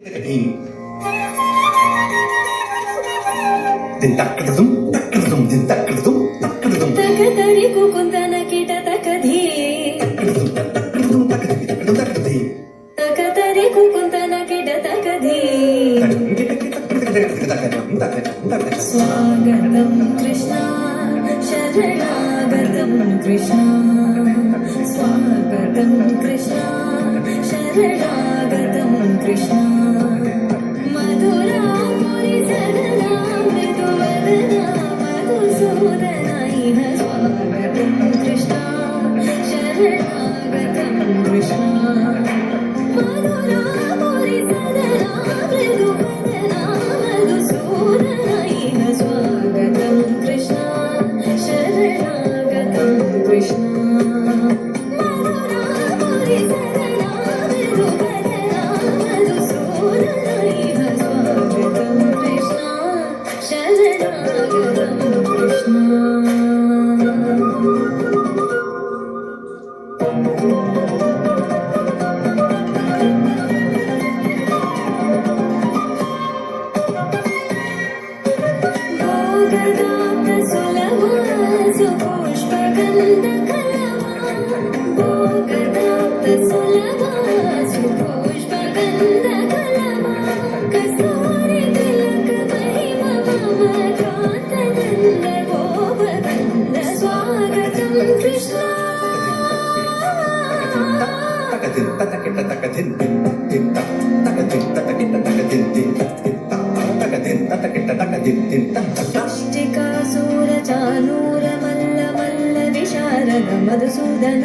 ತಕತರಿ ಕುಕುಂದನ ಕಿಟ ತಕಧಿ ತಕತರಿ ಕುಕುಂದನ ಕಿಟ ತಕಧಿ ಸ್ವಾಗತಂ ಕೃಷ್ಣ ಶರಣಾಗತಂ ಕೃಷ್ಣ ಸ್ವಾಗತಂ ಕೃಷ್ಣ ಶರಣಾಗತಂ ಕೃಷ್ಣ ಮಧುರಾ ಮುರಿ ಸದನಾ ಮೃದುವದನಾ ಮಧುಸೂದನಾ ಇಹ ಸ್ವಾಗತಂ ಕೃಷ್ಣ ಶರಣಾಗತಂ ಕೃಷ್ಣ ಮಧುರಾ ಮುರಿ ಸದನಾ ಮೃದುವದನಾ ಮಧುಸೂದನಾ ಇಹ ಸ್ವಾಗತಂ ಕೃಷ್ಣ ಶರಣಾಗತಂ ಕೃಷ್ಣ ಮಧುರಾ ಮುರಿ ಸದನಾ ಮೃದುವದನಾ ಮಧುಸೂದನಾ ಇಹ ಸ್ವಾಗತಂ ಕೃಷ್ಣ ಶರಣಾಗತಂ ಕೃಷ್ಣ ಭೋಗದಾತ ಸುಲಭ ಸುಪುಷ್ಪಗಂಧ ಕಲಮ ಭೋಗದಾತ ಸುಲಭ ಸುಪುಷ್ಪಗಂಧ ಕಲಮ ಕಸ್ತೂರಿ ತಿಲಕ ಮಹಿಮ ಮಮ ಕಾಂತಗಂಧ ಗೋಪಗಂಧ ಸ್ವಾಗತಂ ಕೃಷ್ಣ ಮುಷ್ಟಿಕಾಸೂರ ಮಲ್ಲ ಮಲ್ಲ ವಿಶಾರದ ಮಧುಸೂದನ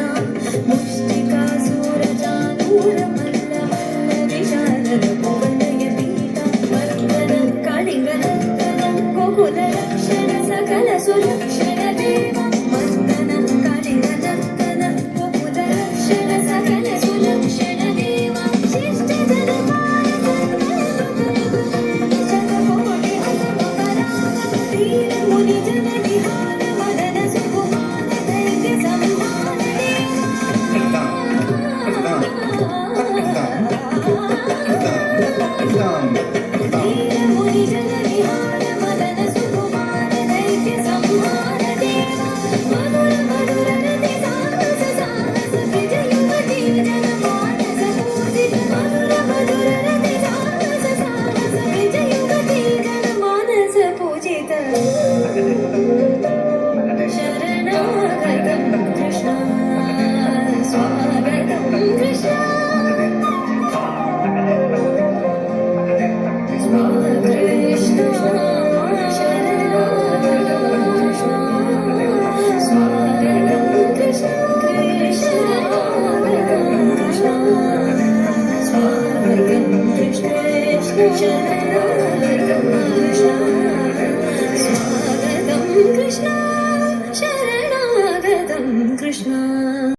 ಮುಷ್ಟಿಕಾಸೂರ ಚಾನೂರ ಮಲ್ಲ ಮಲ್ಲ ವಿಶಾರದ ಗೋವಂದಯ ಪೀಠ ಮರ್ದನ ಕಾಳಿಂಗ ನರ್ತನ ಗೋಕುಲ ರಕ್ಷಣ ಸಕಲ ಸುರಕ್ಷಣ ದೇವ ಮರ್ದನ ಕಾಳಿಂಗ ನರ್ತನ ಗೋಕುಲ ರಕ್ಷಣ ಸಕಲ ಸುರಕ್ಷಣ ದೇವ ಶಿಷ್ಟ ಜನಪಾಲ ಶತಕೋಟಿ ಧೀರ ಮುನಿ ಜನ ವಿಹಾರ ಮದನ ಸುಕುಮಾರ ದೈತ್ಯ ಸಂಹಾರ ಧೀರ ಮುನಿ ಜನ ವಿಹಾರ ಮದನ ಸುಕುಮಾರ ದೈತ್ಯ ಸಂಹಾರ ದೇವ ಮಧುರ ಮಧುರ ರತಿ ಸಾಹಸ ಸಾಹಸ ವಿಜಯುವತಿ ಜನ ಮಾನಸ ಪೂಜಿತ ಮಧುರ ಮಧುರ ರತಿ ಸಾಹಸ ಸಾಹಸ ವಿಜಯುವತಿ ಜನ ಮಾನಸ ಪೂಜಿತ ಶರಣಾಗತಂ ಕೃಷ್ಣ ಸ್ವಾಗತಂ ಕೃಷ್ಣ ಕೃಷ್ಣ ಶರಣಾಗತಂ ಕೃಷ್ಣ ಸ್ವಾಗತಂ ಕೃಷ್ಣ ಶರಣಾಗತಂ ಕೃಷ್ಣ ಸ್ವಾಗತಂ ಕೃಷ್ಣ ಶರಣಾಗತಂ ಕೃಷ್ಣ ಸ್ವಾಗತಂ ಕೃಷ್ಣ ಶರಣಾಗತಂ ಕೃಷ್ಣ